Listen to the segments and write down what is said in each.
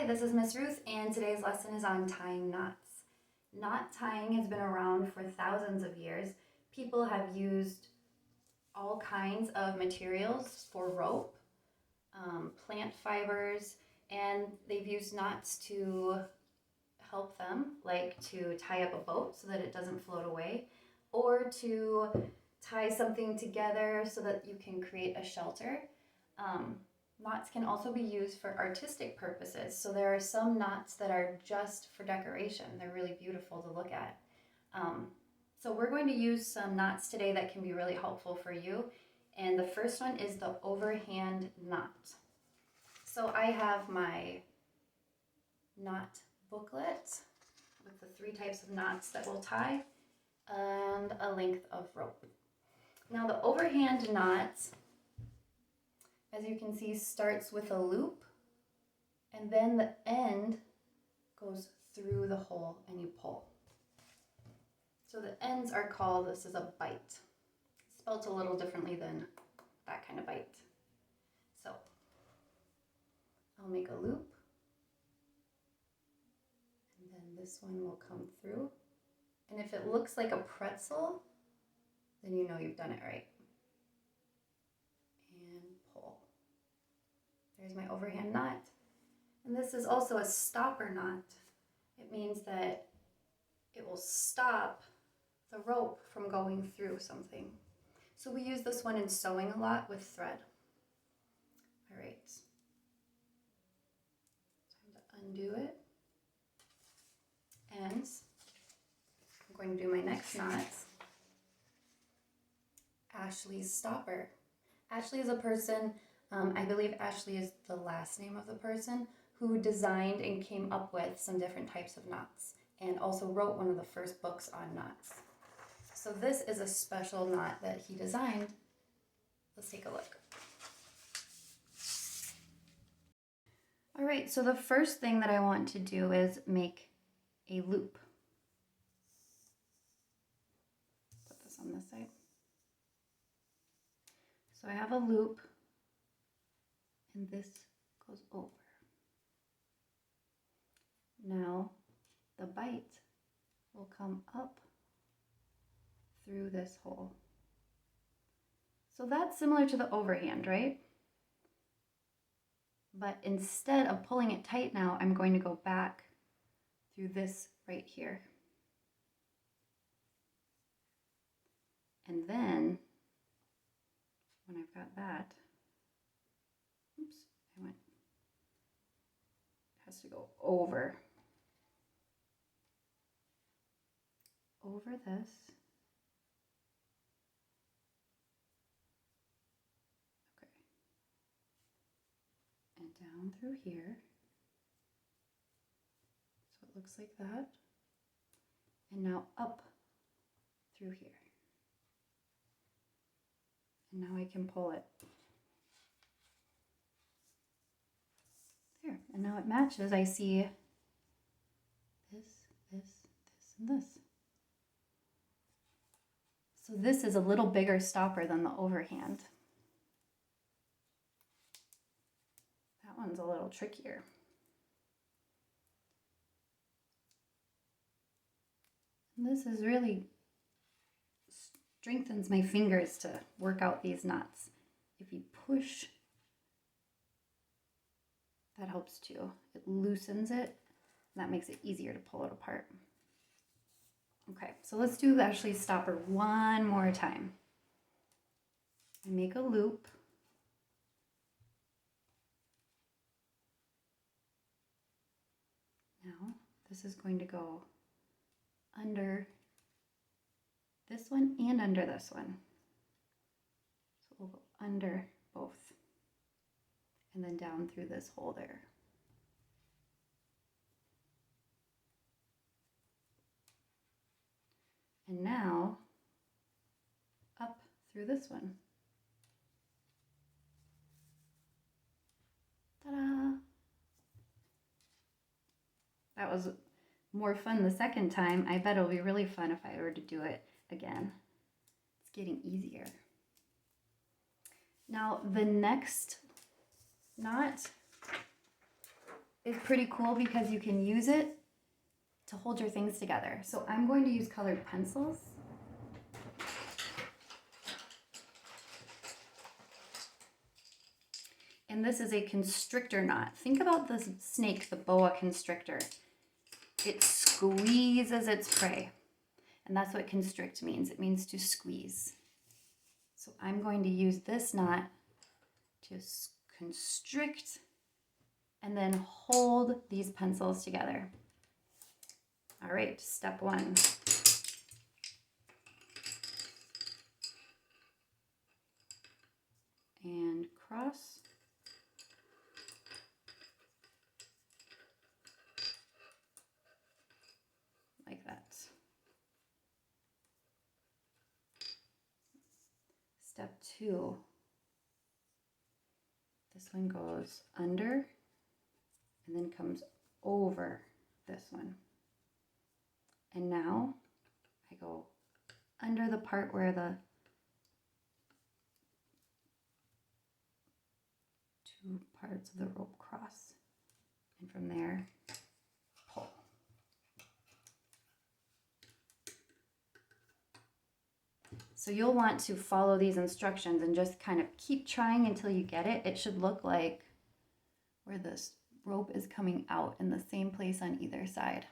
Hi, this is Miss Ruth, and today's lesson is on tying knots. Knot tying has been around for thousands of years. People have used all kinds of materials for rope, plant fibers, and they've used knots to help them, like to tie up a boat so that it doesn't float away, or to tie something together so that you can create a shelter. Knots can also be used for artistic purposes. So there are some knots that are just for decoration. They're really beautiful to look at. So we're going to use some knots today that can be really helpful for you. And the first one is the overhand knot. So I have my knot booklet with the 3 types of knots that we'll tie and a length of rope. Now the overhand knot, as you can see, starts with a loop, and then the end goes through the hole and you pull. So the ends are called, this is a bite. Spelled a little differently than that kind of bite. So I'll make a loop, and then this one will come through. And if it looks like a pretzel, then you know you've done it right. And pull. There's my overhand knot. And this is also a stopper knot. It means that it will stop the rope from going through something. So we use this one in sewing a lot with thread. All right. Time to undo it. And I'm going to do my next knot. Ashley's stopper. Ashley is a person, I believe Ashley is the last name of the person, who designed and came up with some different types of knots and also wrote one of the first books on knots. So this is a special knot that he designed. Let's take a look. All right, so the first thing that I want to do is make a loop. Put this on this side. So I have a loop, and this goes over. Now the bite will come up through this hole. So that's similar to the overhand, right? But instead of pulling it tight now, I'm going to go back through this right here. And then when I've got that, oops, it has to go over this. Okay. And down through here. So it looks like that. And now up through here. And now I can pull it. There, and now it matches. I see this, and this. So this is a little bigger stopper than the overhand. That one's a little trickier. And this is really strengthens my fingers to work out these knots. If you push, that helps too. It loosens it, and that makes it easier to pull it apart. Okay, so let's do Ashley's stopper one more time. I make a loop. Now, this is going to go under this one and under this one. So we'll go under both and then down through this hole there. And now up through this one. Ta-da! That was more fun the second time. I bet it'll be really fun if I were to do it again. It's getting easier. Now the next knot is pretty cool because you can use it to hold your things together. So I'm going to use colored pencils. And this is a constrictor knot. Think about the snake, the boa constrictor. It squeezes its prey. And that's what constrict means. It means to squeeze. So I'm going to use this knot to constrict and then hold these pencils together. All right, step one. And cross. Like that. Step two. This one goes under and then comes over this one. And now I go under the part where the two parts of the rope cross. And from there, pull. So you'll want to follow these instructions and just kind of keep trying until you get it. It should look like where this rope is coming out in the same place on either side.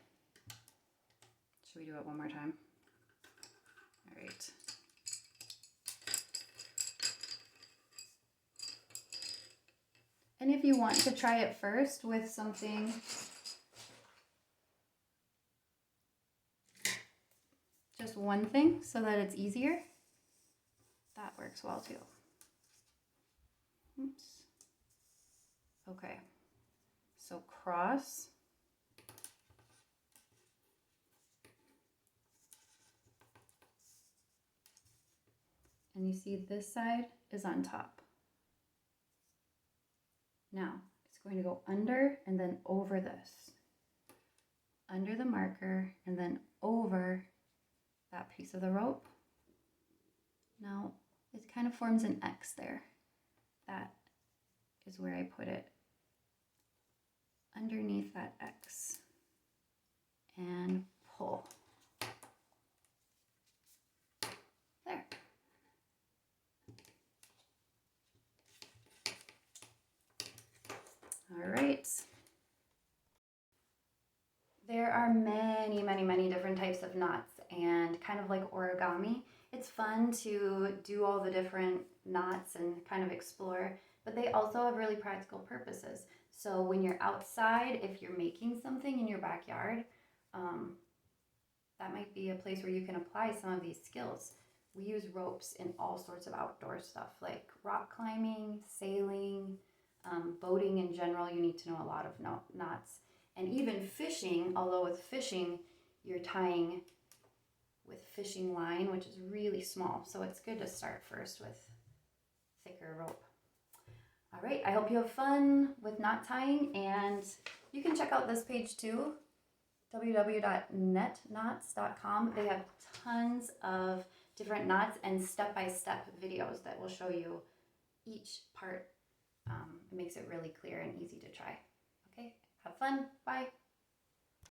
Should we do it one more time? All right. And if you want to try it first with something just one thing so that it's easier, that works well too. Oops. Okay, so cross. And you see this side is on top. Now it's going to go under and then over this. Under the marker and then over that piece of the rope. Now it kind of forms an X there. That is where I put it. Underneath that X. And pull. There. All right. There are many different types of knots, and kind of like origami, it's fun to do all the different knots and kind of explore, but they also have really practical purposes. So when you're outside, if you're making something in your backyard, that might be a place where you can apply some of these skills. We use ropes in all sorts of outdoor stuff like rock climbing, sailing, boating in general. You need to know a lot of knots. And even fishing, although with fishing, you're tying with fishing line, which is really small. So it's good to start first with thicker rope. All right, I hope you have fun with knot tying, and you can check out this page too, www.netknots.com. They have tons of different knots and step-by-step videos that will show you each part. It makes it really clear and easy to try. Okay, have fun. Bye.